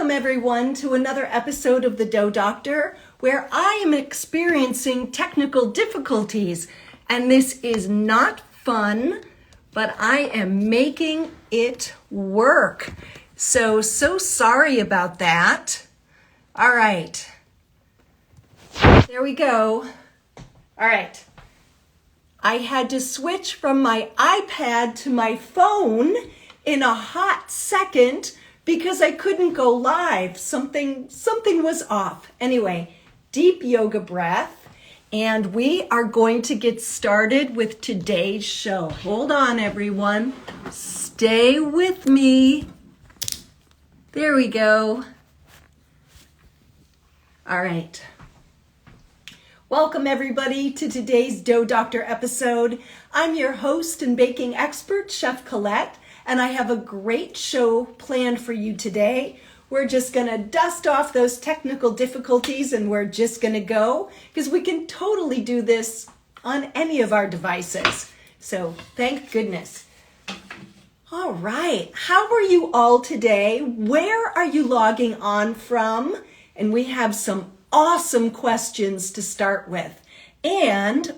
Welcome everyone to another episode of the DoughDr, where I am experiencing technical difficulties, and this is not fun, but I am making it work. So sorry about that. All right, there we go. All right, I had to switch from my iPad to my phone in a hot second because I couldn't go live. Something was off. Anyway, deep yoga breath, and we are going to get started with today's show. Hold on, everyone. Stay with me. There we go. All right. Welcome, everybody, to today's DoughDr episode. I'm your host and baking expert, Chef Colette, and I have a great show planned for you today. We're just going to dust off those technical difficulties and we're just going to go because we can totally do this on any of our devices. So thank goodness. All right. How are you all today? Where are you logging on from? And we have some awesome questions to start with. And,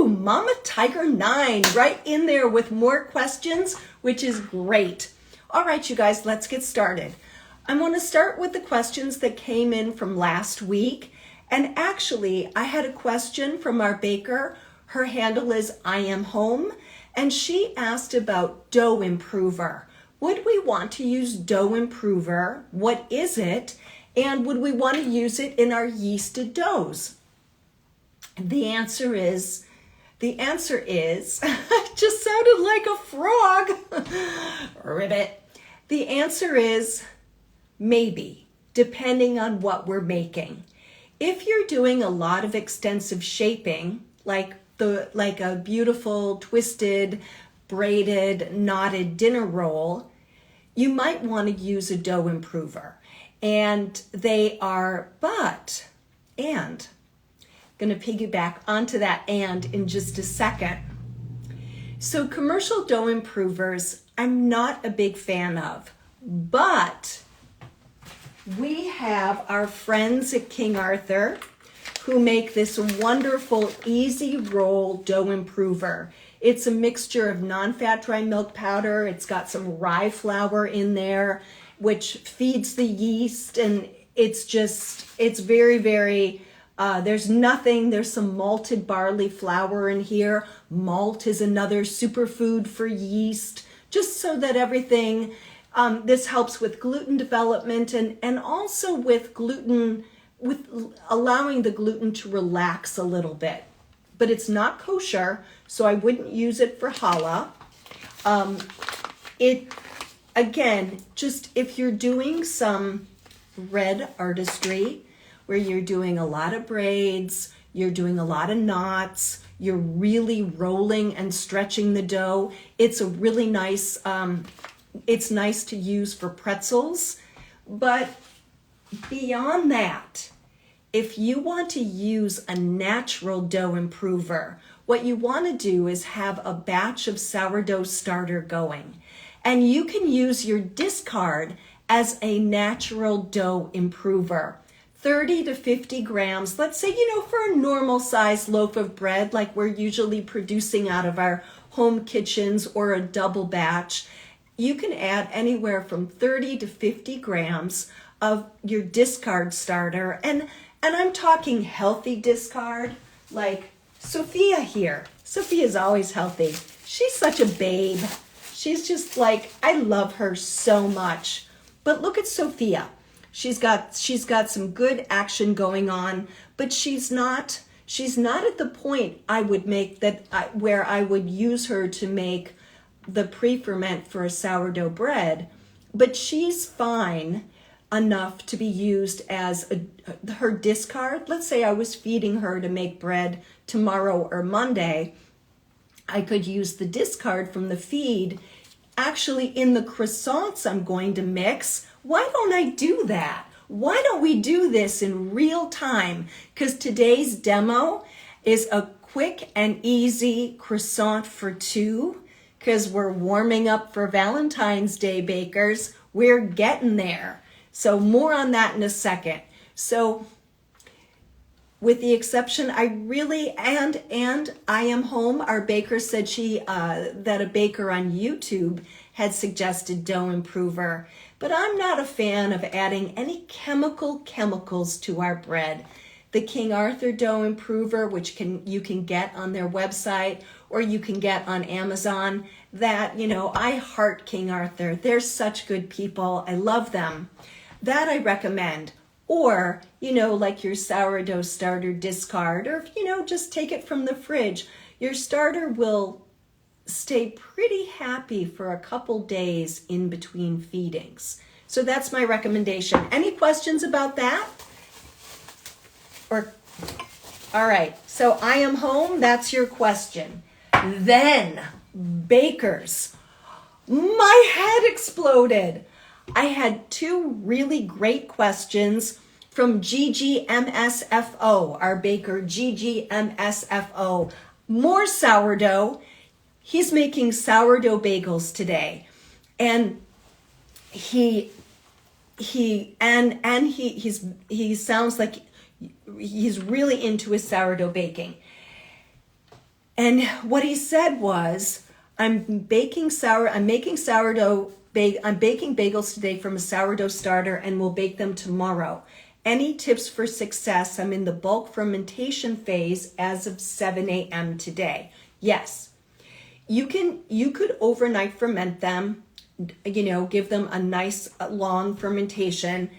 Mama Tiger 9 right in there with more questions, which is great. All right, you guys, let's get started. I want to start with the questions that came in from last week. And actually, I had a question from our baker. Her handle is I Am Home. And she asked about dough improver. Would we want to use dough improver? What is it? And would we want to use it in our yeasted doughs? The answer is, I just sounded like a frog. Ribbit. The answer is maybe, depending on what we're making. If you're doing a lot of extensive shaping, like a beautiful twisted, braided, knotted dinner roll, you might want to use a dough improver. And they are, going to piggyback onto that and in just a second. So commercial dough improvers, I'm not a big fan of, but we have our friends at King Arthur who make this wonderful easy roll dough improver. It's a mixture of non-fat dry milk powder. It's got some rye flour in there, which feeds the yeast, and it's very, very, there's some malted barley flour in here. Malt is another superfood for yeast, just so that everything, this helps with gluten development and also with allowing the gluten to relax a little bit. But it's not kosher, so I wouldn't use it for challah. Again, just if you're doing some red artistry, where you're doing a lot of braids, you're doing a lot of knots, you're really rolling and stretching the dough, it's a really nice, it's nice to use for pretzels. But beyond that, if you want to use a natural dough improver, what you want to do is have a batch of sourdough starter going. And you can use your discard as a natural dough improver. 30 to 50 grams, let's say, for a normal size loaf of bread, like we're usually producing out of our home kitchens or a double batch, you can add anywhere from 30 to 50 grams of your discard starter. And I'm talking healthy discard, like Sophia here. Sophia's always healthy. She's such a babe. She's just like, I love her so much. But look at Sophia. She's got some good action going on, but she's not at the point I would make where I would use her to make the pre-ferment for a sourdough bread. But she's fine enough to be used as her discard. Let's say I was feeding her to make bread tomorrow or Monday. I could use the discard from the feed. Actually, in the croissants I'm going to mix, why don't I do that? Why don't we do this in real time? Because today's demo is a quick and easy croissant for two, because we're warming up for Valentine's Day, bakers. We're getting there. So more on that in a second. So with the exception, I really, and I Am Home, our baker said that a baker on YouTube had suggested dough improver, but I'm not a fan of adding any chemicals to our bread. The King Arthur dough improver, which you can get on their website or you can get on Amazon, that, I heart King Arthur. They're such good people. I love them. That I recommend. Or, like your sourdough starter discard, or, just take it from the fridge. Your starter will stay pretty happy for a couple days in between feedings. So that's my recommendation. Any questions about that? All right, so I Am Home, that's your question. Then, bakers. My head exploded. I had two really great questions from GGMSFO, our baker, GGMSFO. More sourdough. He's making sourdough bagels today. And he sounds like he's really into his sourdough baking. And what he said was, I'm baking bagels today from a sourdough starter and will bake them tomorrow. Any tips for success? I'm in the bulk fermentation phase as of 7 a.m. today. Yes, you could overnight ferment them, give them a nice long fermentation,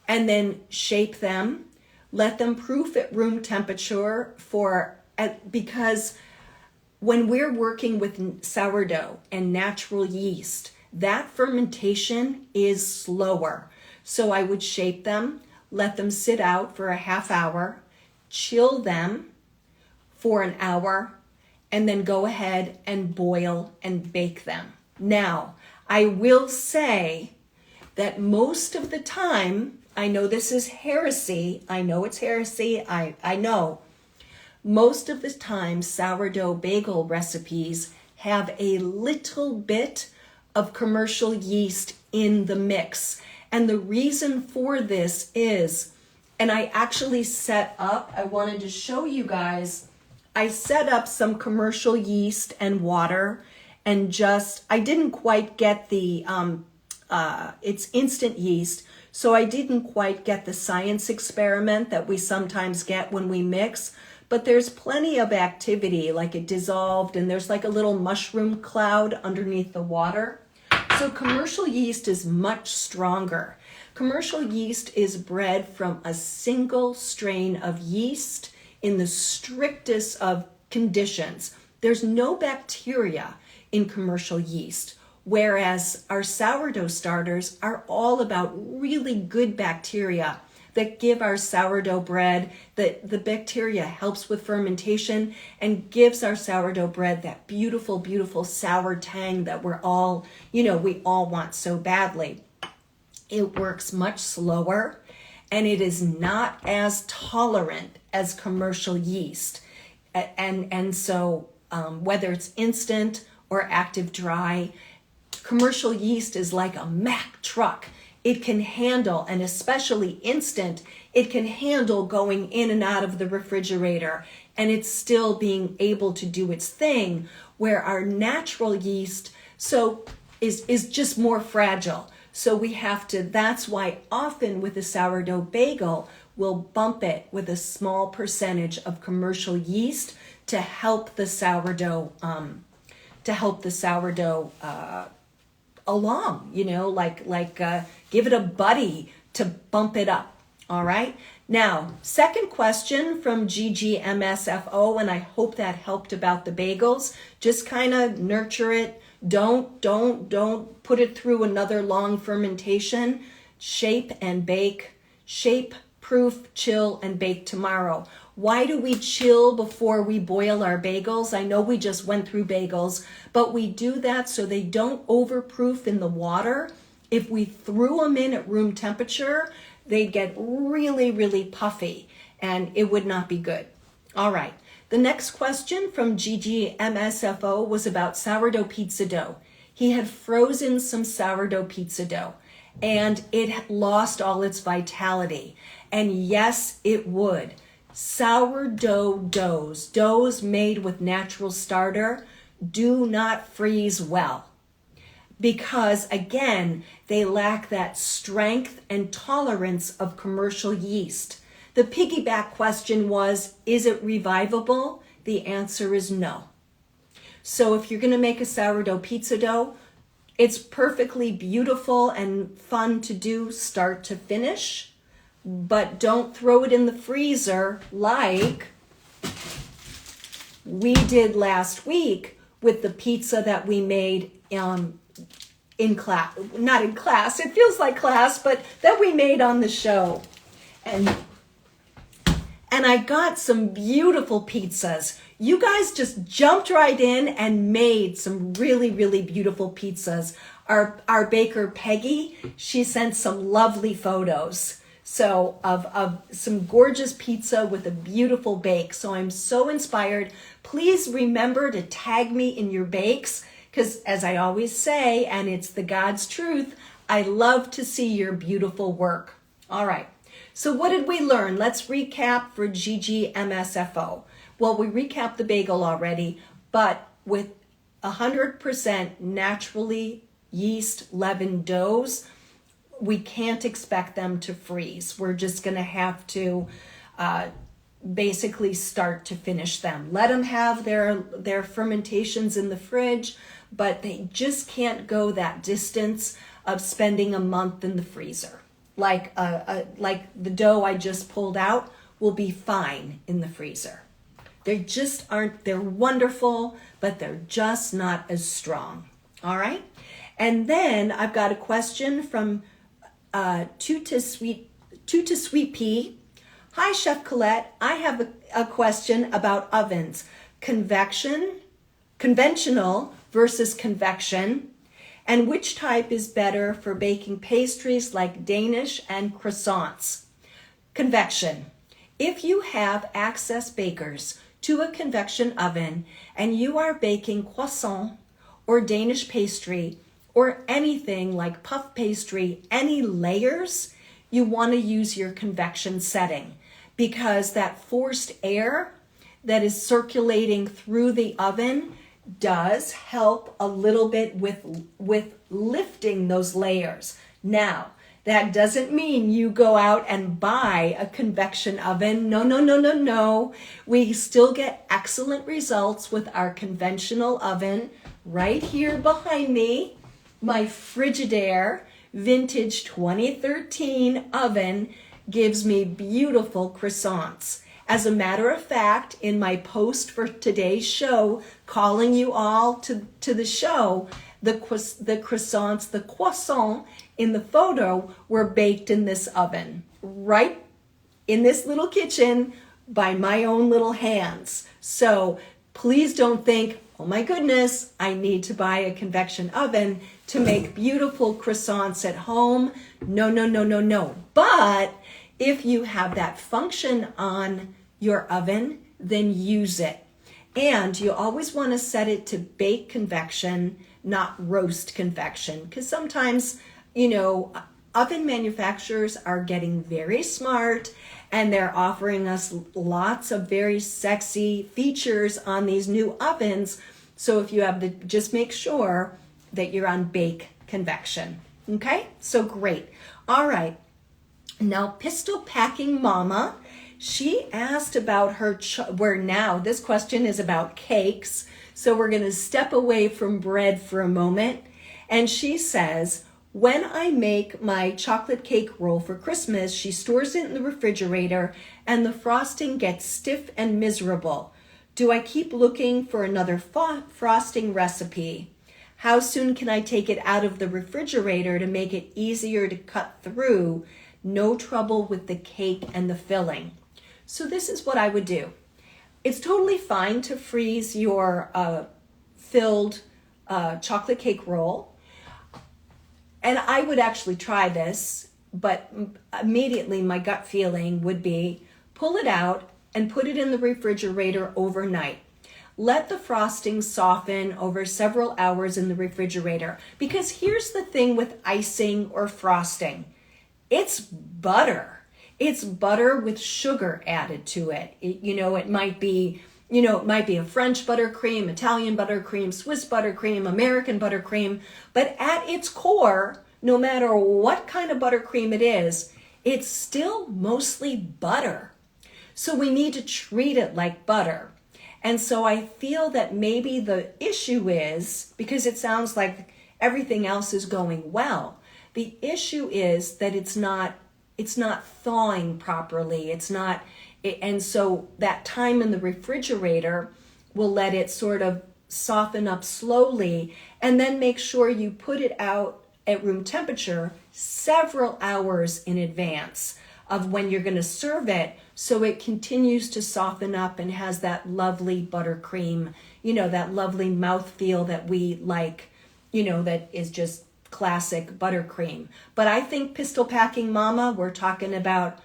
and then shape them, let them proof at room temperature because when we're working with sourdough and natural yeast, that fermentation is slower. So I would shape them, let them sit out for a half hour, chill them for an hour, and then go ahead and boil and bake them. Now, I will say that most of the time, I know this is heresy. I know it's heresy. I know. Most of the time, sourdough bagel recipes have a little bit of commercial yeast in the mix. And the reason for this is, and I actually I wanted to show you guys, I set up some commercial yeast and water and I didn't quite get it's instant yeast. So I didn't quite get the science experiment that we sometimes get when we mix, but there's plenty of activity, like it dissolved and there's like a little mushroom cloud underneath the water. So commercial yeast is much stronger. Commercial yeast is bred from a single strain of yeast in the strictest of conditions. There's no bacteria in commercial yeast. Whereas our sourdough starters are all about really good bacteria that give our sourdough bread, the bacteria helps with fermentation and gives our sourdough bread that beautiful, beautiful sour tang that we all want so badly. It works much slower and it is not as tolerant as commercial yeast. And so whether it's instant or active dry, commercial yeast is like a Mack truck. It can handle, and especially instant, it can handle going in and out of the refrigerator and it's still being able to do its thing, where our natural yeast is just more fragile. So we have to, that's why often with a sourdough bagel, we'll bump it with a small percentage of commercial yeast to help the sourdough, along, give it a buddy to bump it up. All right. Now, second question from GGMSFO, and I hope that helped about the bagels. Just kind of nurture it. Don't put it through another long fermentation. Shape and bake. Shape, proof, chill, and bake tomorrow. Why do we chill before we boil our bagels? I know we just went through bagels, but we do that so they don't overproof in the water. If we threw them in at room temperature, they'd get really, really puffy and it would not be good. All right. The next question from GGMSFO was about sourdough pizza dough. He had frozen some sourdough pizza dough and it lost all its vitality. And yes, it would. Sourdough doughs made with natural starter, do not freeze well. Because again, they lack that strength and tolerance of commercial yeast. The piggyback question was, is it revivable? The answer is no. So if you're going to make a sourdough pizza dough, it's perfectly beautiful and fun to do start to finish, but don't throw it in the freezer like we did last week with the pizza that we made in class, not in class, it feels like class, but that we made on the show. And I got some beautiful pizzas. You guys just jumped right in and made some really, really beautiful pizzas. Our baker, Peggy, she sent some lovely photos. So of some gorgeous pizza with a beautiful bake. So I'm so inspired. Please remember to tag me in your bakes, because as I always say, and it's the God's truth, I love to see your beautiful work. All right. So what did we learn? Let's recap for GGMSFO. Well, we recapped the bagel already, but with 100% naturally yeast leavened doughs, we can't expect them to freeze. We're just going to have to basically start to finish them. Let them have their fermentations in the fridge, but they just can't go that distance of spending a month in the freezer. Like the dough I just pulled out will be fine in the freezer. They just aren't, they're wonderful, but they're just not as strong. All right. And then I've got a question from Toot to Sweet Pea. Hi, Chef Colette. I have a question about ovens. Conventional versus convection, and which type is better for baking pastries like Danish and croissants? Convection. If you have access bakers to a convection oven and you are baking croissant or Danish pastry or anything like puff pastry, any layers, you want to use your convection setting, because that forced air that is circulating through the oven does help a little bit with lifting those layers. Now, that doesn't mean you go out and buy a convection oven. No. We still get excellent results with our conventional oven right here behind me. My Frigidaire vintage 2013 oven gives me beautiful croissants. As a matter of fact, in my post for today's show, calling you all to the show, the croissants, the croissant in the photo were baked in this oven, right in this little kitchen by my own little hands. So please don't think, oh my goodness, I need to buy a convection oven to make beautiful croissants at home. No. But if you have that function on your oven, then use it. And you always want to set it to bake convection, not roast convection, because sometimes, oven manufacturers are getting very smart and they're offering us lots of very sexy features on these new ovens. So if you have just make sure that you're on bake convection. Okay, so great. All right. Now, Pistol Packing Mama, she asked about her, now this question is about cakes. So we're going to step away from bread for a moment. And she says, when I make my chocolate cake roll for Christmas, she stores it in the refrigerator and the frosting gets stiff and miserable. Do I keep looking for another frosting recipe? How soon can I take it out of the refrigerator to make it easier to cut through? No trouble with the cake and the filling. So this is what I would do. It's totally fine to freeze your filled chocolate cake roll. And I would actually try this, but immediately my gut feeling would be pull it out and put it in the refrigerator overnight. let the frosting soften over several hours in the refrigerator. Because here's the thing with icing or frosting. It's butter. It's butter with sugar added to it. It might be a French buttercream, Italian buttercream, Swiss buttercream, American buttercream, but at its core, no matter what kind of buttercream it is, it's still mostly butter. So we need to treat it like butter. And so I feel that maybe the issue is, because it sounds like everything else is going well, the issue is that it's not thawing properly. And so that time in the refrigerator will let it sort of soften up slowly, and then make sure you put it out at room temperature several hours in advance of when you're going to serve it, so it continues to soften up and has that lovely buttercream, that lovely mouthfeel that we like, that is just classic buttercream. But I think Pistol Packing Mama, we're talking about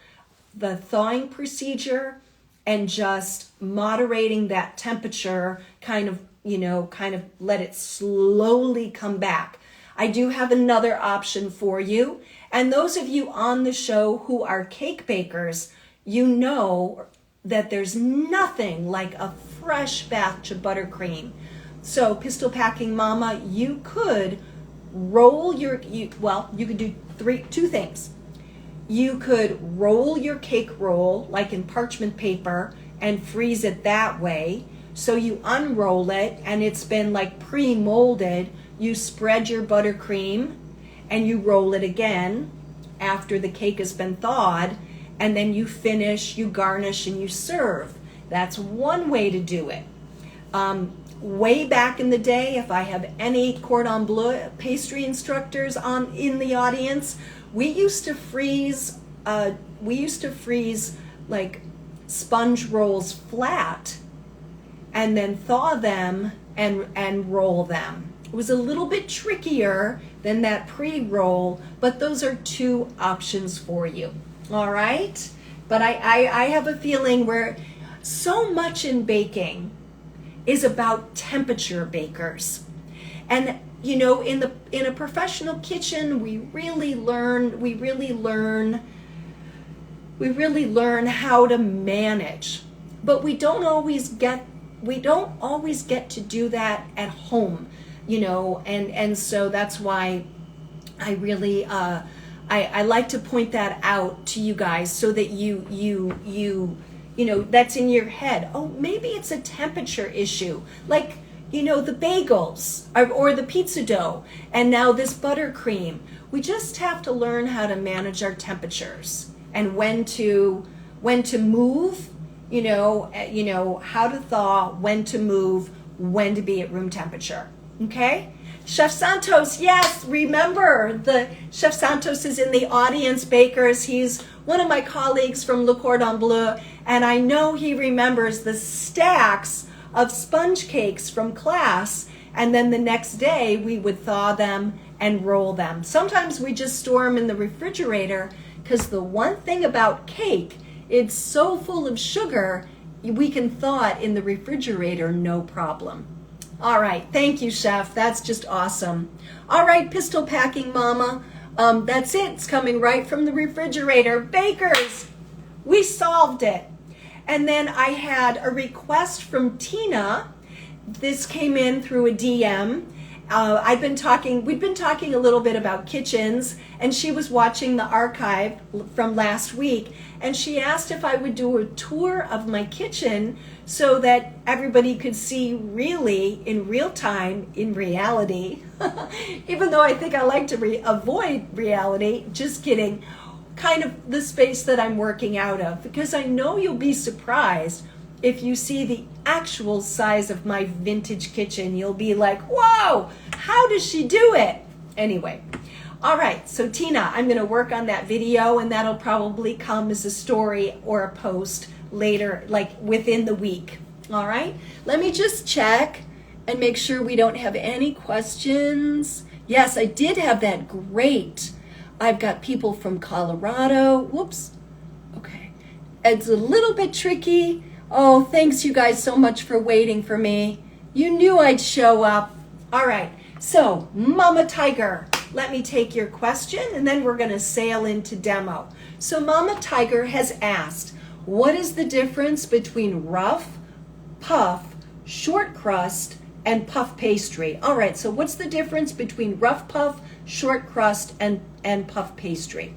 the thawing procedure and just moderating that temperature, kind of let it slowly come back. I do have another option for you. And those of you on the show who are cake bakers, you know that there's nothing like a fresh batch of buttercream. So Pistol Packing Mama, you could roll you could do two things. You could roll your cake roll like in parchment paper and freeze it that way. So you unroll it and it's been like pre-molded. You spread your buttercream and you roll it again after the cake has been thawed, and then you finish, you garnish, and you serve. That's one way to do it. Way back in the day, if I have any cordon bleu pastry instructors in the audience, we used to freeze like sponge rolls flat and then thaw them and roll them. It was a little bit trickier than that pre-roll, but those are two options for you. All right? But I have a feeling where so much in baking is about temperature, bakers. And in a professional kitchen, we really learn how to manage. But we don't always get to do that at home, and so that's why I really I like to point that out to you guys, so that you that's in your head. Oh, maybe it's a temperature issue, like the bagels or the pizza dough, and now this buttercream. We just have to learn how to manage our temperatures and when to move, how to thaw, when to move, when to be at room temperature. Okay? Chef Santos, yes, remember, the Chef Santos is in the audience, bakers. He's one of my colleagues from Le Cordon Bleu, and I know he remembers the stacks of sponge cakes from class, and then the next day we would thaw them and roll them. Sometimes we just store them in the refrigerator, because the one thing about cake, it's so full of sugar, we can thaw it in the refrigerator, no problem. All right, thank you, Chef. That's just awesome. All right, Pistol Packing Mama, that's it. It's coming right from the refrigerator. Bakers, we solved it. And then I had a request from Tina. This came in through a DM. We've been talking a little bit about kitchens, and she was watching the archive from last week, and she asked if I would do a tour of my kitchen so that everybody could see really in real time, in reality, even though I think I like to avoid reality, just kidding, kind of the space that I'm working out of, because I know you'll be surprised if you see the actual size of my vintage kitchen. You'll be like, whoa, how does she do it? Anyway, all right, so Tina, I'm going to work on that video, and that'll probably come as a story or a post later, like within the week. All right, let me just check and make sure we don't have any questions. Yes, I did have that. Great. I've got people from Colorado. Whoops. Okay. It's a little bit tricky Oh, thanks you guys so much for waiting for me. You knew I'd show up. All right, so Mama Tiger, let me take your question and then we're gonna sail into demo. So Mama Tiger has asked, what is the difference between rough, puff, short crust, and puff pastry? All right, so what's the difference between rough puff, short crust, and puff pastry?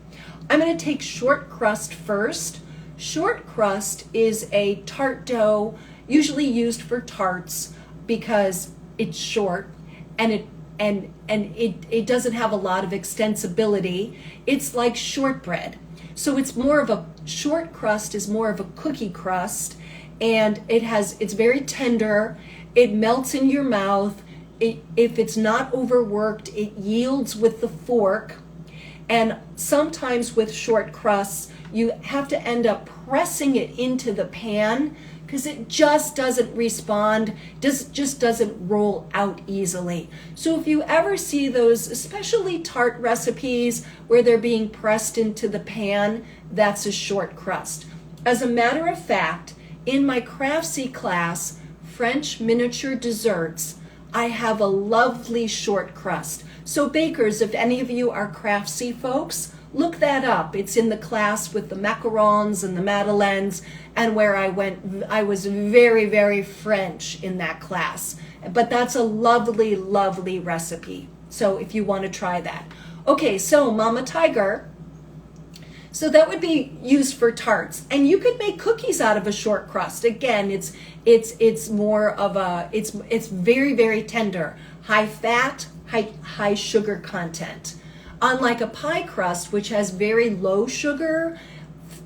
I'm gonna take short crust first. Short crust is a tart dough, usually used for tarts because it's short and it doesn't have a lot of extensibility. It's like shortbread. So it's more of a short crust is more of a cookie crust, and it's very tender. It melts in your mouth. If it's not overworked, it yields with the fork. And sometimes with short crusts, you have to end up pressing it into the pan because it just doesn't respond, just doesn't roll out easily. So if you ever see those, especially tart recipes where they're being pressed into the pan, that's a short crust. As a matter of fact, in my Craftsy class, French miniature desserts, I have a lovely short crust. So bakers, if any of you are Craftsy folks, look that up. It's in the class with the macarons and the madeleines, and where I was very, very French in that class. But that's a lovely, lovely recipe. So if you want to try that. Okay, so Mama Tiger. So that would be used for tarts, and you could make cookies out of a short crust. Again, it's more of it's very, very tender, high fat, high sugar content. Unlike a pie crust, which has very low sugar,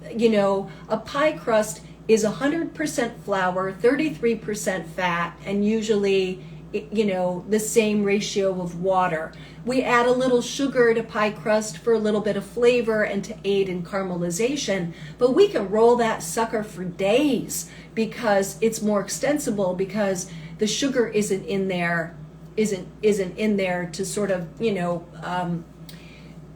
a pie crust is 100% flour, 33% fat, and usually, the same ratio of water. We add a little sugar to pie crust for a little bit of flavor and to aid in caramelization, but we can roll that sucker for days because it's more extensible, because the sugar isn't in there to sort of,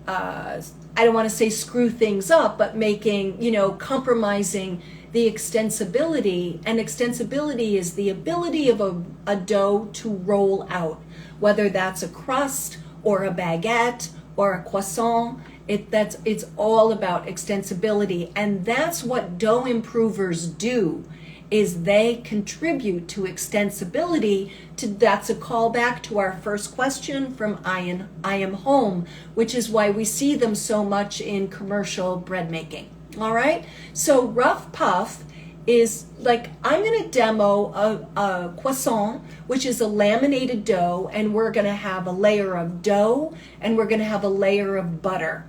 I don't want to say screw things up, but making, compromising the extensibility. And extensibility is the ability of a dough to roll out, whether that's a crust or a baguette or a croissant. It's all about extensibility. And that's what dough improvers do, is they contribute to extensibility. That's a callback to our first question from I Am Home, which is why we see them so much in commercial bread making. All right, so rough puff is like, I'm going to demo a croissant, which is a laminated dough, and we're going to have a layer of dough and we're going to have a layer of butter.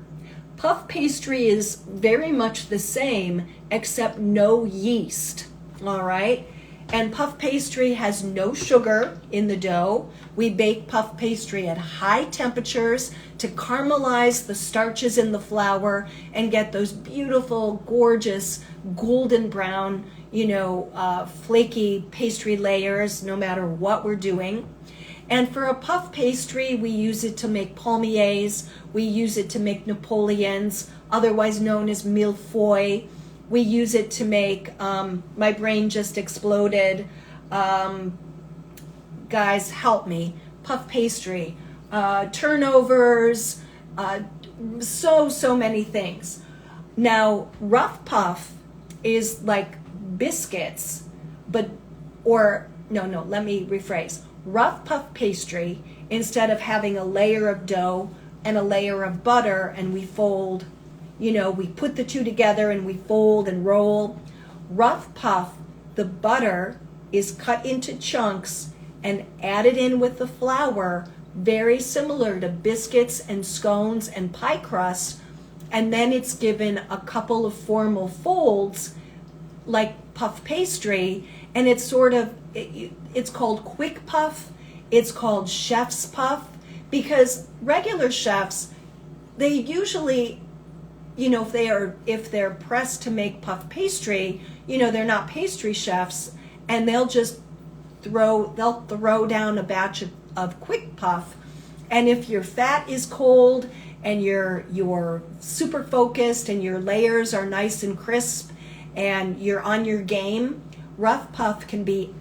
Puff pastry is very much the same, except no yeast. All right, and puff pastry has no sugar in the dough. We bake puff pastry at high temperatures to caramelize the starches in the flour and get those beautiful, gorgeous, golden brown, flaky pastry layers, no matter what we're doing. And for a puff pastry, we use it to make palmiers. We use it to make Napoleons, otherwise known as millefeuille. We use it to make, my brain just exploded. Guys, help me. Puff pastry, turnovers, so many things. Now, rough puff is like biscuits, let me rephrase. Rough puff pastry, instead of having a layer of dough and a layer of butter, and we fold, we put the two together and we fold and roll. Rough puff, the butter is cut into chunks and added in with the flour, very similar to biscuits and scones and pie crust, and then it's given a couple of formal folds like puff pastry, and it's it's called quick puff, it's called chef's puff, because regular chefs, they usually, if they're pressed to make puff pastry, they're not pastry chefs, and they'll just throw down a batch of quick puff. And if your fat is cold and you're super focused and your layers are nice and crisp and you're on your game, rough puff can be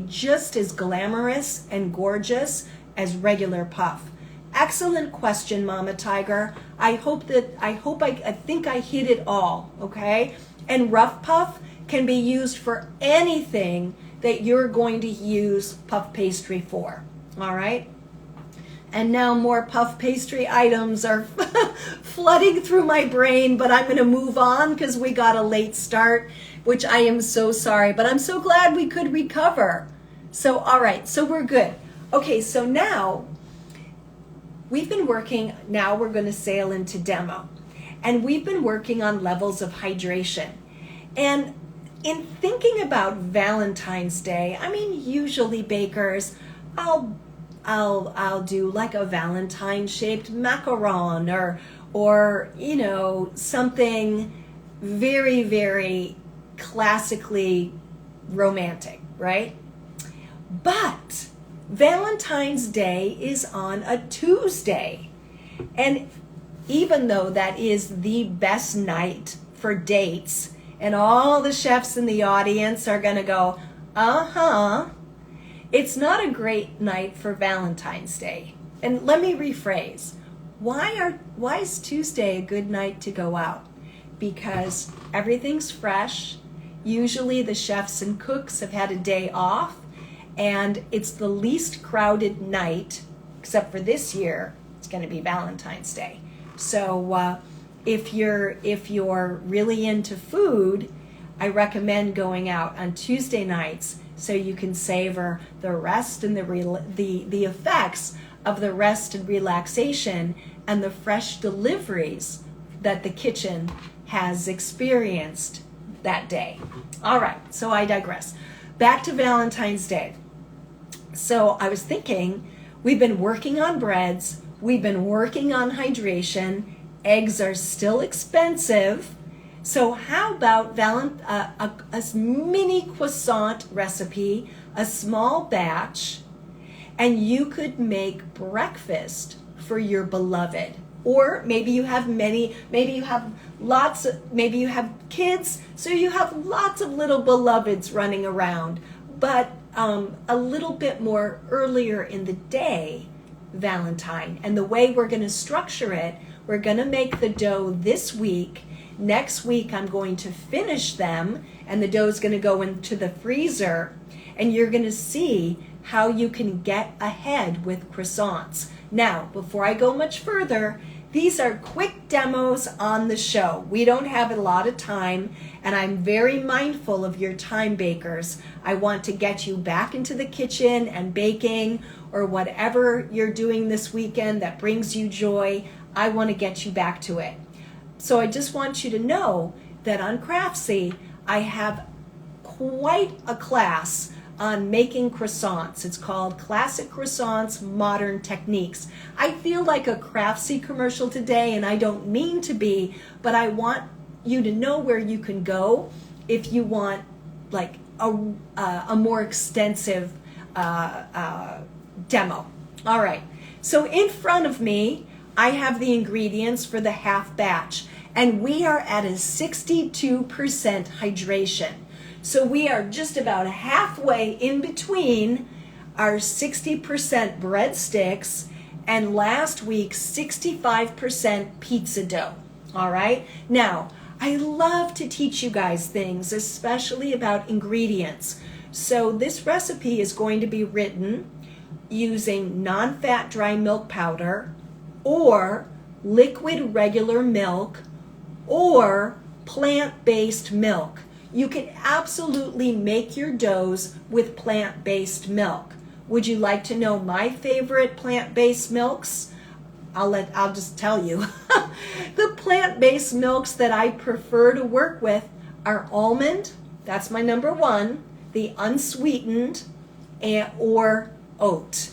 just as glamorous and gorgeous as regular puff? Excellent question, Mama Tiger. I think I hit it all, okay? And rough puff can be used for anything that you're going to use puff pastry for, all right? And now more puff pastry items are flooding through my brain, but I'm going to move on because we got a late start, which I am so sorry, but I'm so glad we could recover. So, all right, so we're good. Okay, so now we've been working, now we're going to sail into demo. And we've been working on levels of hydration. And in thinking about Valentine's Day, I mean, usually bakers, I'll do like a Valentine-shaped macaron or you know, something very, very classically romantic, right? But Valentine's Day is on a Tuesday. And even though that is the best night for dates, and all the chefs in the audience are going to go, it's not a great night for Valentine's Day. And let me rephrase. Why is Tuesday a good night to go out? Because everything's fresh. Usually the chefs and cooks have had a day off, and it's the least crowded night, except for this year, it's going to be Valentine's Day. So if you're really into food, I recommend going out on Tuesday nights so you can savor the rest and the effects of the rest and relaxation and the fresh deliveries that the kitchen has experienced that day. All right, so I digress. Back to Valentine's Day. So I was thinking, we've been working on breads, we've been working on hydration, eggs are still expensive. So how about a mini croissant recipe, a small batch, and you could make breakfast for your beloved. Or maybe you have kids, so you have lots of little beloveds running around, but a little bit more earlier in the day, Valentine. And the way we're going to structure it, we're going to make the dough this week. Next week, I'm going to finish them, and the dough is going to go into the freezer, and you're going to see how you can get ahead with croissants. Now, before I go much further, these are quick demos on the show. We don't have a lot of time, and I'm very mindful of your time, bakers. I want to get you back into the kitchen and baking, or whatever you're doing this weekend that brings you joy. I want to get you back to it. So I just want you to know that on Craftsy, I have quite a class on making croissants. It's called Classic Croissants, Modern Techniques. I feel like a Craftsy commercial today, and I don't mean to be, but I want you to know where you can go if you want like a more extensive demo. All right, so in front of me, I have the ingredients for the half batch, and we are at a 62% hydration. So we are just about halfway in between our 60% breadsticks and last week's 65% pizza dough. All right? Now, I love to teach you guys things, especially about ingredients. So this recipe is going to be written using non-fat dry milk powder, or liquid regular milk, or plant-based milk. You can absolutely make your doughs with plant-based milk. Would you like to know my favorite plant-based milks? I'll just tell you. The plant-based milks that I prefer to work with are almond, that's my number one, the unsweetened, or oat.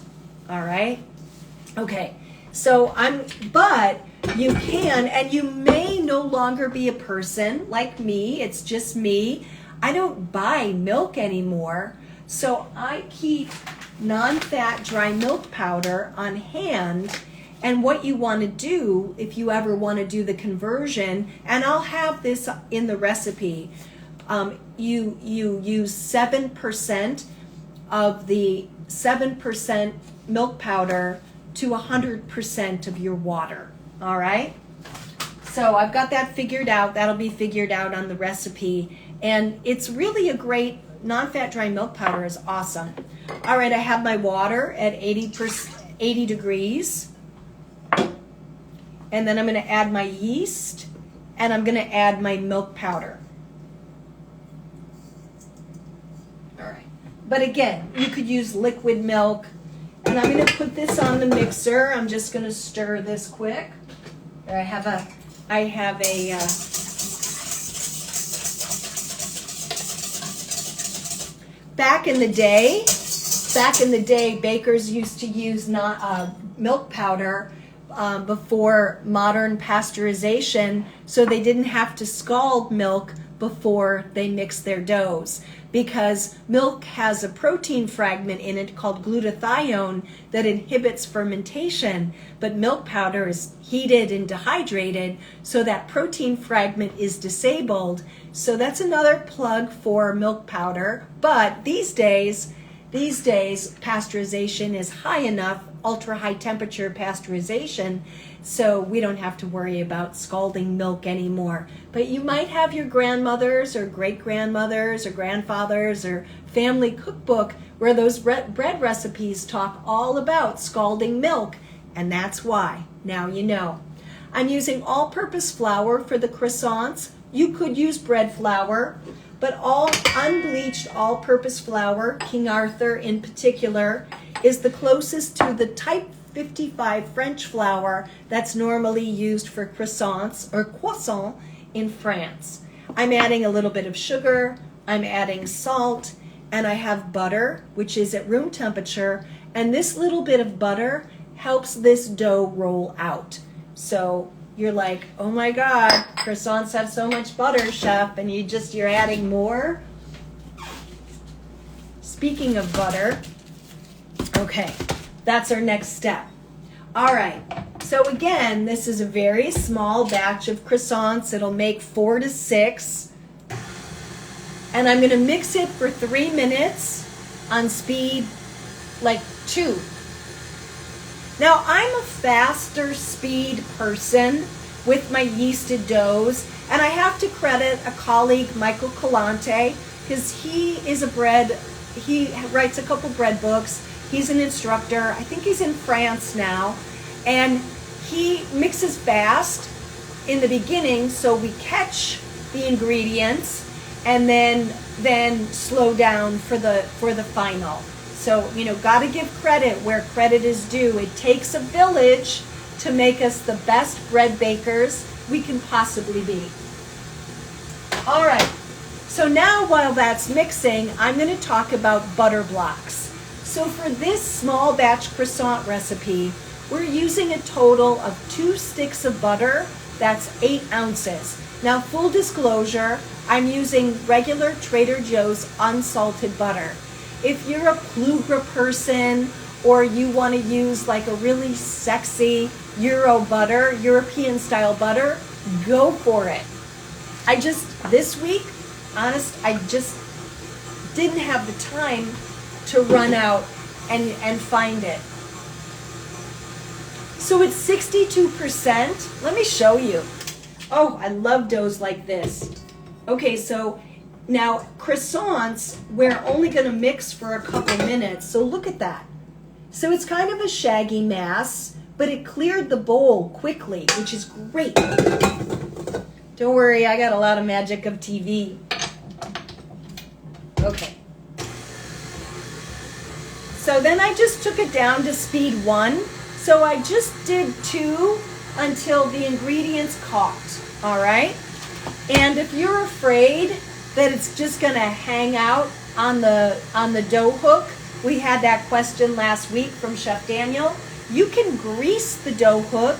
All right? Okay. So but you can, and you may no longer be a person like me. It's just me. I don't buy milk anymore. So I keep non-fat dry milk powder on hand. And what you want to do, if you ever want to do the conversion, and I'll have this in the recipe, You use 7% of the 7% milk powder to 100% of your water. All right. So I've got that figured out. That'll be figured out on the recipe. And it's really a great non-fat dry milk powder is awesome. All right, I have my water at 80 degrees. And then I'm going to add my yeast and I'm going to add my milk powder. All right. But again, you could use liquid milk. And I'm going to put this on the mixer. I'm just going to stir this quick. I have a back in the day, bakers used to use milk powder before modern pasteurization, so they didn't have to scald milk before they mixed their doughs, because milk has a protein fragment in it called glutathione that inhibits fermentation, but milk powder is heated and dehydrated, so that protein fragment is disabled. So that's another plug for milk powder. But these days pasteurization is high enough, ultra high temperature pasteurization, so we don't have to worry about scalding milk anymore. But you might have your grandmothers or great-grandmothers or grandfathers or family cookbook where those bread recipes talk all about scalding milk, and that's why. Now you know. I'm using all-purpose flour for the croissants. You could use bread flour, but all unbleached all-purpose flour, King Arthur in particular, is the closest to the type 55 French flour that's normally used for croissants or croissant in France. I'm adding a little bit of sugar, I'm adding salt, and I have butter, which is at room temperature, and this little bit of butter helps this dough roll out. So you're like, oh my God, croissants have so much butter, chef, and you're adding more. Speaking of butter, okay, that's our next step. All right, so again, this is a very small batch of croissants. It'll make 4 to 6. And I'm gonna mix it for 3 minutes on speed like 2. Now, I'm a faster speed person with my yeasted doughs, and I have to credit a colleague, Michael Calante, because he writes a couple bread books. He's an instructor. I think he's in France now, and he mixes fast in the beginning so we catch the ingredients and then slow down for the final. So, got to give credit where credit is due. It takes a village to make us the best bread bakers we can possibly be. All right, so now while that's mixing, I'm going to talk about butter blocks. So for this small batch croissant recipe, we're using a total of 2 sticks of butter. That's 8 ounces. Now, full disclosure, I'm using regular Trader Joe's unsalted butter. If you're a Plugra person or you want to use like a really sexy European style butter, go for it. This week, I just didn't have the time to run out and find it. So it's 62%. Let me show you. Oh, I love doughs like this. Okay, so now croissants, we're only going to mix for a couple minutes. So look at that. So it's kind of a shaggy mass, but it cleared the bowl quickly, which is great. Don't worry, I got a lot of magic of TV. Okay. So then I just took it down to speed 1. So I just did 2 until the ingredients caught, all right? And if you're afraid that it's just gonna hang out on the dough hook, we had that question last week from Chef Daniel. You can grease the dough hook,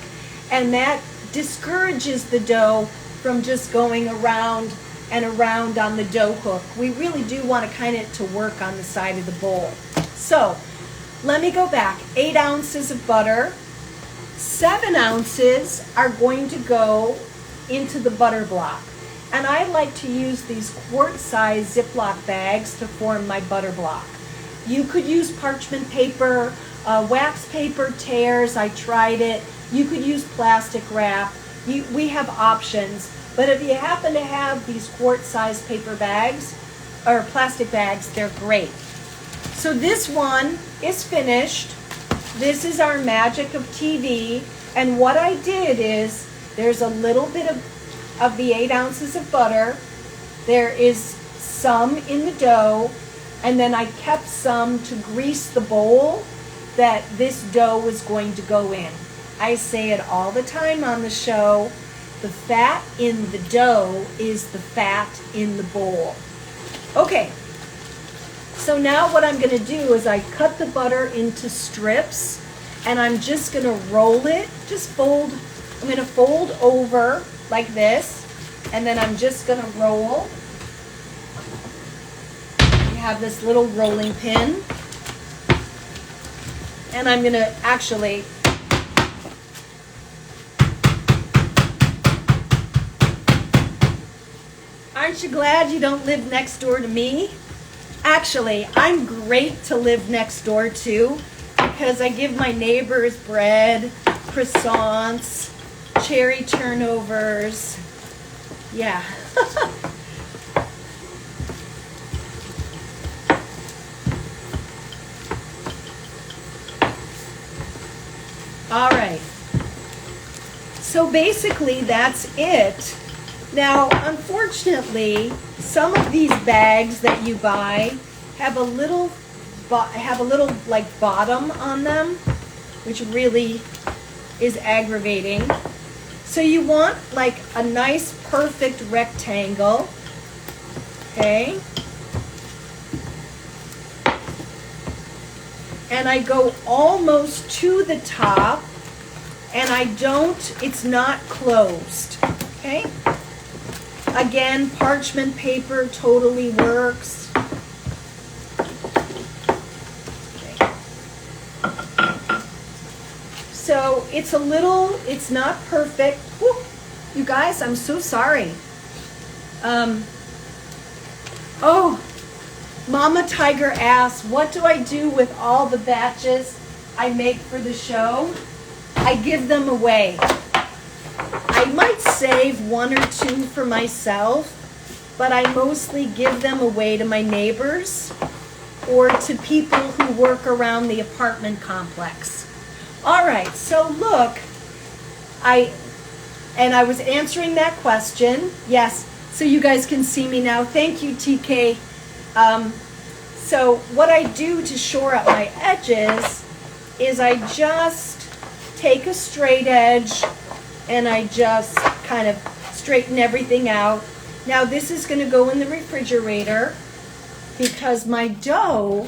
and that discourages the dough from just going around and around on the dough hook. We really do want to kind of to work on the side of the bowl. So let me go back. 8 ounces of butter. 7 ounces are going to go into the butter block. And I like to use these quart-size Ziploc bags to form my butter block. You could use parchment paper, wax paper tears, I tried it. You could use plastic wrap. We have options. But if you happen to have these quart-size paper bags, or plastic bags, they're great. So this one is finished. This is our magic of TV. And what I did is, there's a little bit of the 8 ounces of butter. There is some in the dough. And then I kept some to grease the bowl that this dough was going to go in. I say it all the time on the show, the fat in the dough is the fat in the bowl. Okay, so now what I'm gonna do is I cut the butter into strips and I'm just gonna roll it, I'm gonna fold over like this, and then I'm just gonna roll. We have this little rolling pin, and I'm gonna actually aren't you glad you don't live next door to me? Actually, I'm great to live next door to because I give my neighbors bread, croissants, cherry turnovers. Yeah. All right. So basically that's it. Now, unfortunately, some of these bags that you buy have a little like bottom on them, which really is aggravating. So you want like a nice perfect rectangle, okay? And I go almost to the top, and it's not closed, okay? Again, parchment paper totally works. Okay. So it's not perfect. Whew. You guys, I'm so sorry. Oh, Mama Tiger asks, what do I do with all the batches I make for the show? I give them away. I might save 1 or 2 for myself, but I mostly give them away to my neighbors or to people who work around the apartment complex. All right, so look, I was answering that question. Yes, so you guys can see me now. Thank you, TK. So what I do to shore up my edges is I just take a straight edge and I just kind of straighten everything out. Now this is going to go in the refrigerator because my dough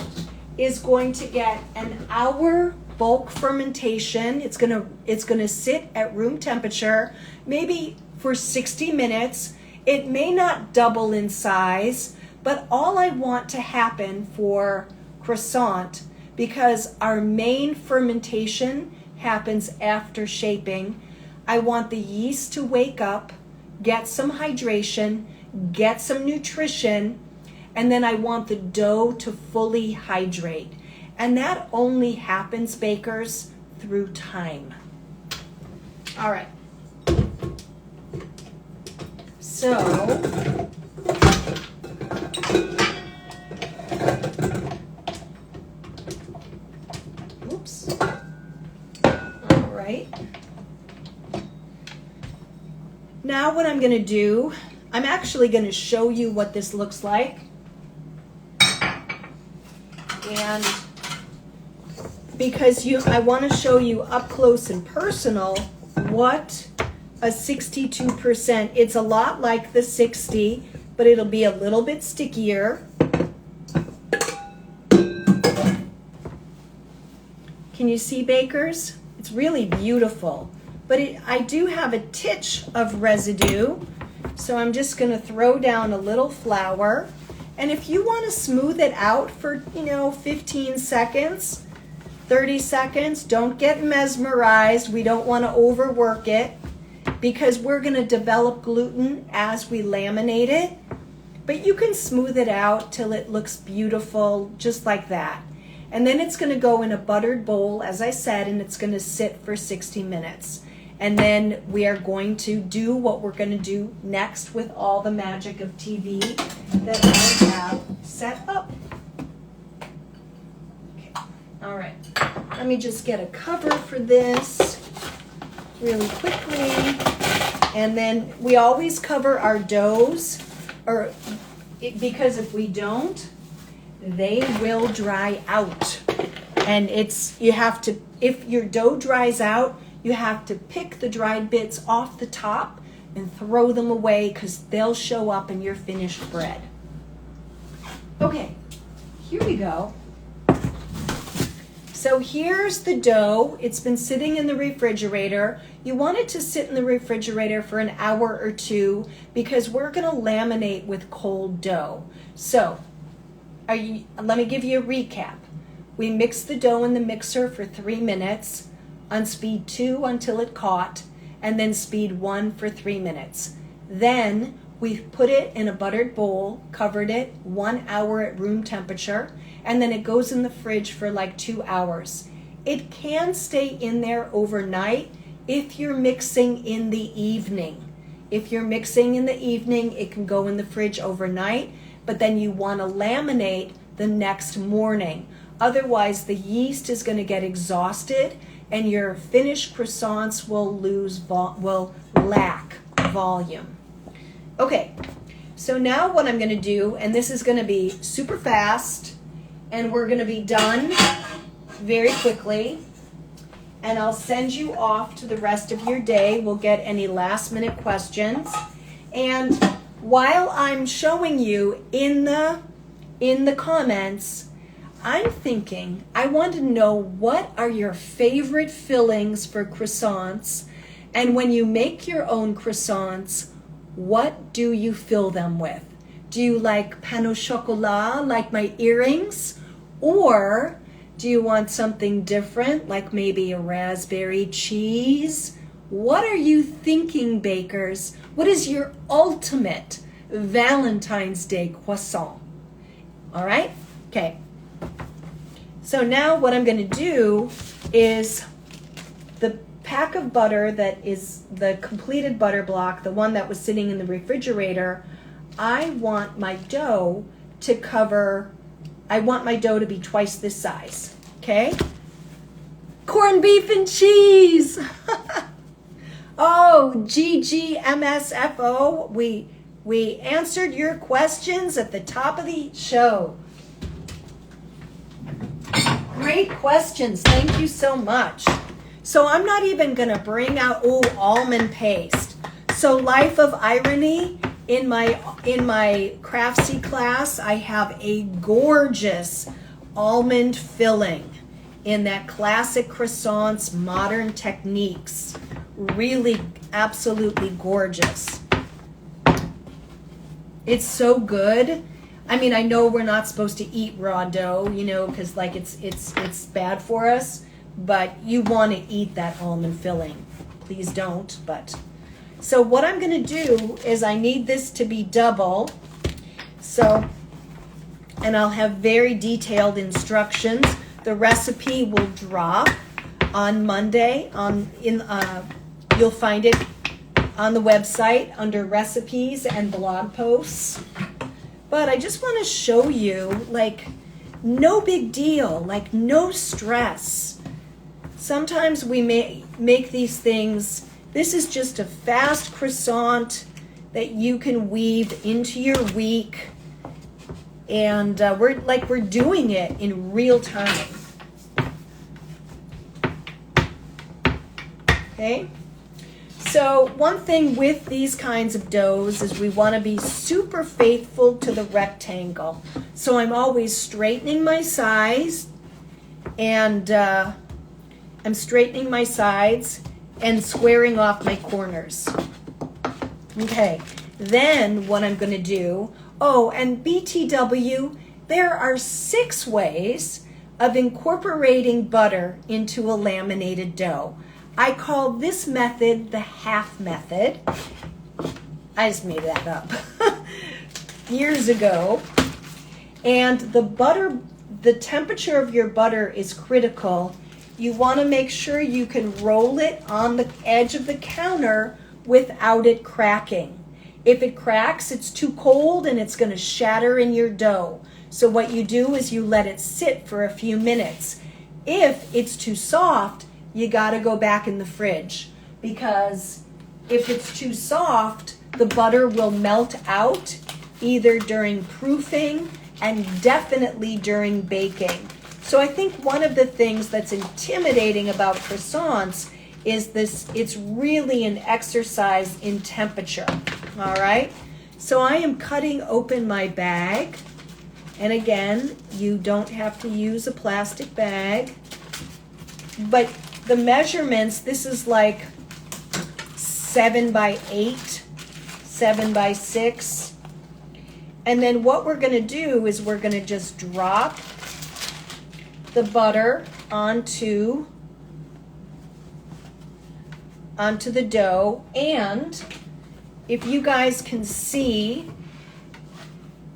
is going to get an hour bulk fermentation. It's going to sit at room temperature, maybe for 60 minutes. It may not double in size, but all I want to happen for croissant, because our main fermentation happens after shaping, I want the yeast to wake up, get some hydration, get some nutrition, and then I want the dough to fully hydrate. And that only happens, bakers, through time. All right. So, oops. All right. Now what I'm going to do, I'm actually going to show you what this looks like. And because I want to show you up close and personal what a 62%, it's a lot like the 60, but it'll be a little bit stickier. Can you see, bakers? It's really beautiful, but I do have a titch of residue, so I'm just going to throw down a little flour. And if you want to smooth it out for, 15 seconds, 30 seconds, don't get mesmerized. We don't want to overwork it. because we're going to develop gluten as we laminate it. But you can smooth it out till it looks beautiful, just like that. And then it's going to go in a buttered bowl, as I said, and it's going to sit for 60 minutes. And then we are going to do what we're going to do next with all the magic of TV that I have set up. Okay. All right. Let me just get a cover for this really quickly. And then we always cover our doughs, because if we don't, they will dry out. And you have to, if your dough dries out, you have to pick the dried bits off the top and throw them away because they'll show up in your finished bread. Okay, here we go. So here's the dough. It's been sitting in the refrigerator. You want it to sit in the refrigerator for an hour or two because we're going to laminate with cold dough. So let me give you a recap. We mixed the dough in the mixer for 3 minutes on speed 2 until it caught, and then speed 1 for 3 minutes. Then we put it in a buttered bowl, covered it 1 hour at room temperature, and then it goes in the fridge for like 2 hours. It can stay in there overnight if you're mixing in the evening. If you're mixing in the evening, it can go in the fridge overnight, but then you want to laminate the next morning. Otherwise, the yeast is going to get exhausted and your finished croissants will lack volume. Okay, so now what I'm going to do, and this is going to be super fast, and we're going to be done very quickly, and I'll send you off to the rest of your day. We'll get any last minute questions. And while I'm showing you in the comments, I'm thinking, I want to know what are your favorite fillings for croissants, and when you make your own croissants, what do you fill them with? Do you like pain au chocolat, like my earrings? Or do you want something different, like maybe a raspberry cheese? What are you thinking, bakers? What is your ultimate Valentine's Day croissant? All right? Okay. So now what I'm going to do is the pack of butter that is the completed butter block, the one that was sitting in the refrigerator, I want my dough to be twice this size, okay? Corned beef and cheese! Oh, GGMSFO, we answered your questions at the top of the show. Great questions. Thank you so much. So I'm not even going to bring out, almond paste. So Life of Irony, in my Craftsy class, I have a gorgeous almond filling in that classic croissants, modern techniques. Really, absolutely gorgeous. It's so good. I mean, I know we're not supposed to eat raw dough, because like it's bad for us, but you want to eat that almond filling. Please don't, but. So what I'm going to do is I need this to be double. So, and I'll have very detailed instructions. The recipe will drop on Monday. You'll find it on the website under recipes and blog posts. But I just want to show you, like, no big deal, like no stress. Sometimes we make these things. This is just a fast croissant that you can weave into your week. And we're doing it in real time. Okay? So one thing with these kinds of doughs is we want to be super faithful to the rectangle. So I'm always straightening my sides, and I'm straightening my sides and squaring off my corners. Okay, then what I'm going to do, and BTW, there are 6 ways of incorporating butter into a laminated dough. I call this method the half method. I just made that up years ago. And the butter, the temperature of your butter is critical. You want to make sure you can roll it on the edge of the counter without it cracking. If it cracks, it's too cold and it's going to shatter in your dough. So what you do is you let it sit for a few minutes. If it's too soft, you got to go back in the fridge, because if it's too soft, the butter will melt out either during proofing and definitely during baking. So I think one of the things that's intimidating about croissants is this, it's really an exercise in temperature, all right? So I am cutting open my bag, and again, you don't have to use a plastic bag, but the measurements, this is like 7 by 8, 7 by 6, and then what we're gonna do is we're gonna just drop the butter onto the dough. And if you guys can see,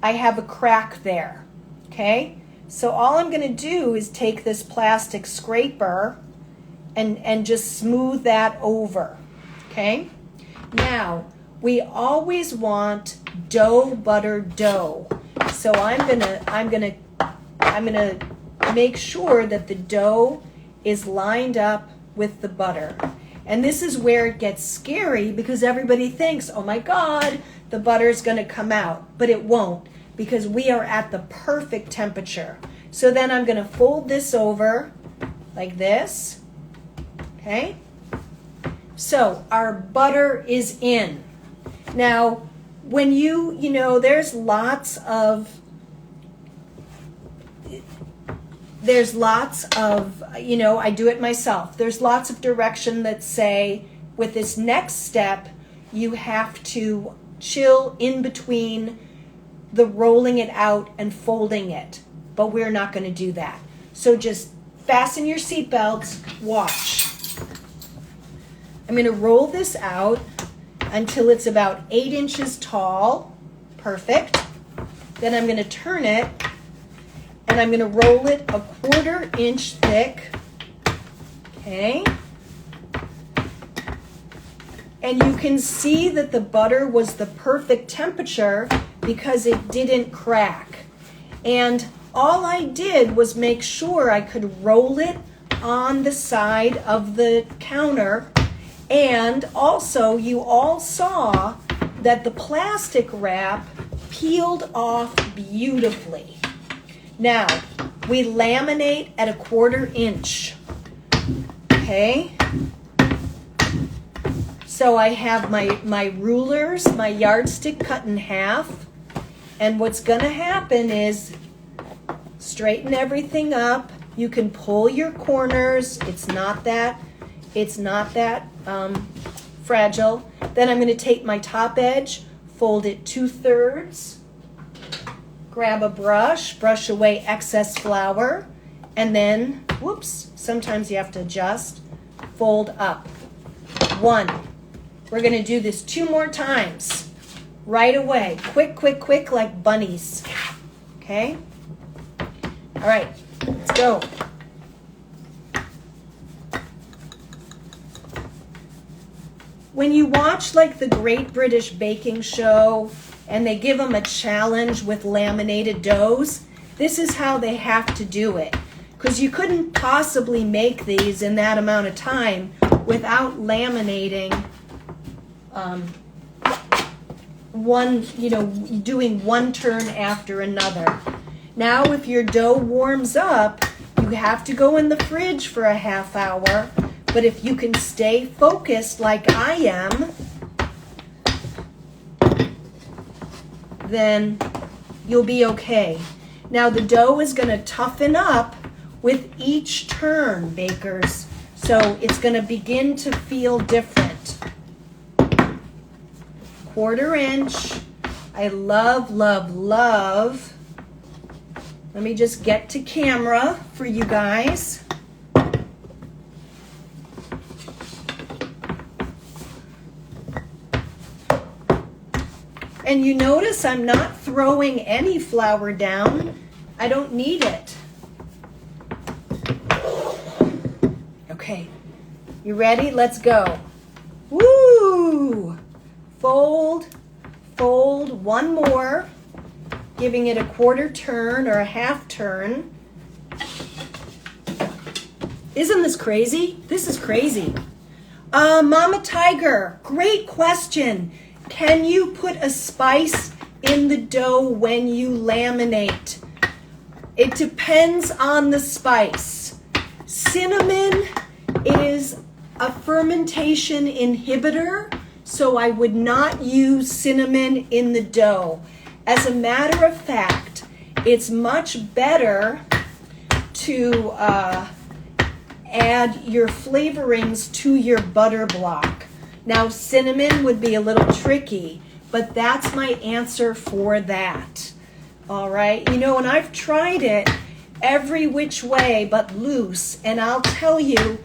I have a crack there, okay? So all I'm gonna do is take this plastic scraper and just smooth that over, okay? Now, we always want dough, butter, dough. So I'm gonna make sure that the dough is lined up with the butter. And this is where it gets scary, because everybody thinks, oh my God, the butter's gonna come out, but it won't, because we are at the perfect temperature. So then I'm gonna fold this over like this, okay? So our butter is in. Now, when you know, there's lots of, you know, I do it myself. There's lots of direction that say, with this next step, you have to chill in between the rolling it out and folding it. But we're not going to do that. So just fasten your seatbelts, watch. I'm going to roll this out until it's about 8 inches tall. Perfect. Then I'm going to turn it, and I'm going to roll it a 1/4 inch thick. Okay. And you can see that the butter was the perfect temperature because it didn't crack. And all I did was make sure I could roll it on the side of the counter. And also, you all saw that the plastic wrap peeled off beautifully. Now, we laminate at a 1/4 inch. Okay? So I have my rulers, my yardstick cut in half. And what's gonna happen is straighten everything up. You can pull your corners. It's not that fragile. Then I'm going to take my top edge, fold it 2/3, grab a brush away excess flour, and then, whoops, sometimes you have to adjust, fold up. 1. We're going to do this 2 more times, right away. Quick, quick, quick, like bunnies. Okay? All right, let's go. When you watch like the Great British Baking Show and they give them a challenge with laminated doughs, this is how they have to do it. Because you couldn't possibly make these in that amount of time without laminating doing one turn after another. Now, if your dough warms up, you have to go in the fridge for a ½ hour. But if you can stay focused like I am, then you'll be okay. Now the dough is going to toughen up with each turn, bakers. So it's going to begin to feel different. 1/4 inch. I love, love, love. Let me just get to camera for you guys. And you notice I'm not throwing any flour down. I don't need it. Okay, you ready? Let's go. Woo! Fold, fold, one more, giving it a quarter turn or a half turn. Isn't this crazy? This is crazy. Mama Tiger, great question. Can you put a spice in the dough when you laminate? It depends on the spice. Cinnamon is a fermentation inhibitor, so I would not use cinnamon in the dough. As a matter of fact, it's much better to add your flavorings to your butter block. Now, cinnamon would be a little tricky, but that's my answer for that. All right, you know, and I've tried it every which way but loose, and I'll tell you,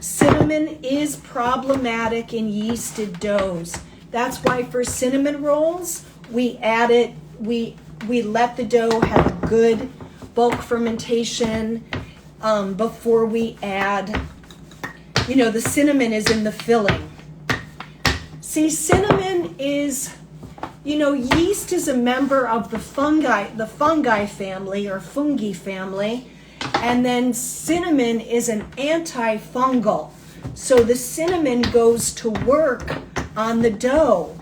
cinnamon is problematic in yeasted doughs. That's why for cinnamon rolls, we add it, we let the dough have a good bulk fermentation before we add, you know, the cinnamon is in the filling. See, cinnamon is, you know, yeast is a member of the fungi family or fungi family, and then cinnamon is an antifungal. So the cinnamon goes to work on the dough.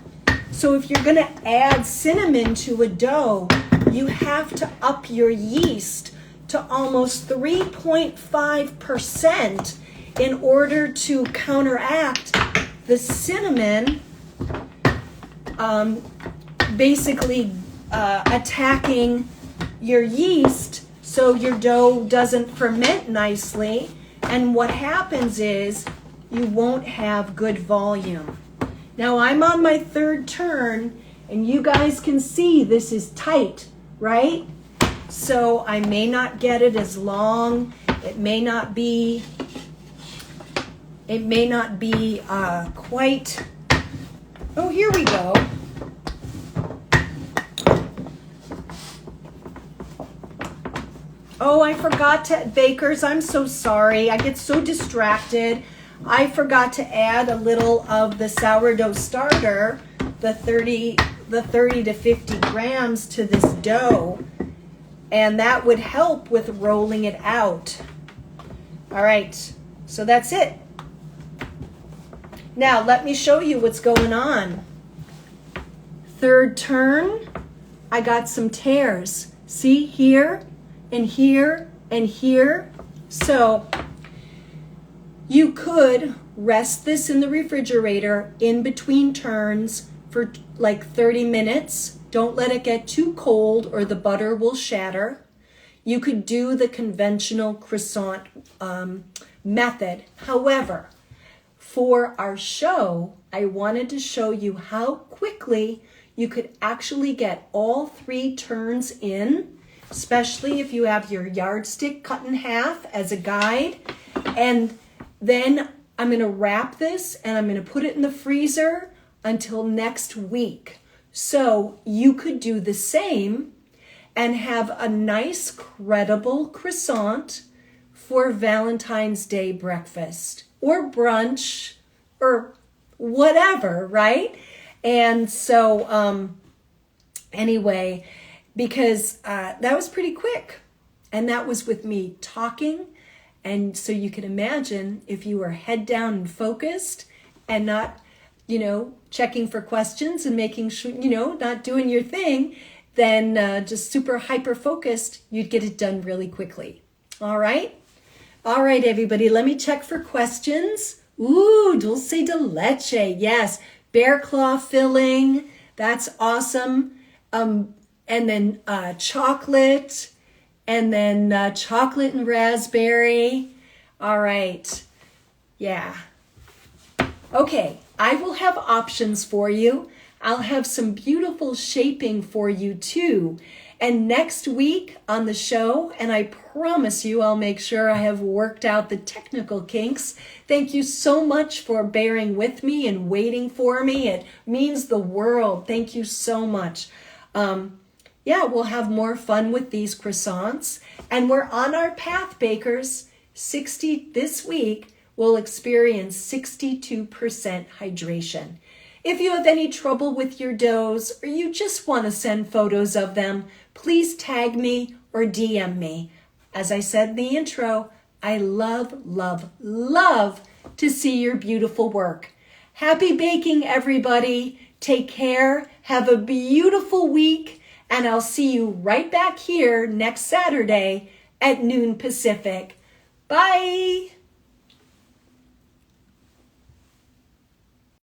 So if you're going to add cinnamon to a dough, you have to up your yeast to almost 3.5% in order to counteract the cinnamon basically attacking your yeast so your dough doesn't ferment nicely. And what happens is you won't have good volume. Now I'm on my third turn, and you guys can see this is tight, right? So I may not get it as long. It may not be quite. Oh, here we go. Oh, I forgot to, bakers, I'm so sorry. I get so distracted. I forgot to add a little of the sourdough starter, the 30 to 50 grams to this dough, and that would help with rolling it out. All right, so that's it. Now, let me show you what's going on. Third turn, I got some tears. See, here and here and here. So you could rest this in the refrigerator in between turns for like 30 minutes. Don't let it get too cold or the butter will shatter. You could do the conventional croissant method. However, for our show, I wanted to show you how quickly you could actually get all 3 turns in, especially if you have your yardstick cut in half as a guide. And then I'm going to wrap this and I'm going to put it in the freezer until next week. So you could do the same and have a nice, credible croissant for Valentine's Day breakfast or brunch or whatever, right? And so anyway, because that was pretty quick, and that was with me talking. And so you can imagine if you were head down and focused and not, you know, checking for questions and making sure, you know, not doing your thing, then just super hyper focused, you'd get it done really quickly. All right. All right, everybody, let me check for questions. Ooh, dulce de leche. Yes. Bear claw filling. That's awesome. And then chocolate. And then chocolate and raspberry. All right. Yeah. Okay. I will have options for you. I'll have some beautiful shaping for you too. And next week on the show, and I promise you I'll make sure I have worked out the technical kinks. Thank you so much for bearing with me and waiting for me. It means the world. Thank you so much. We'll have more fun with these croissants. And we're on our path, bakers. This week, we'll experience 62% hydration. If you have any trouble with your doughs or you just want to send photos of them, please tag me or DM me. As I said in the intro, I love, love, love to see your beautiful work. Happy baking, everybody. Take care. Have a beautiful week. And I'll see you right back here next Saturday at noon Pacific. Bye.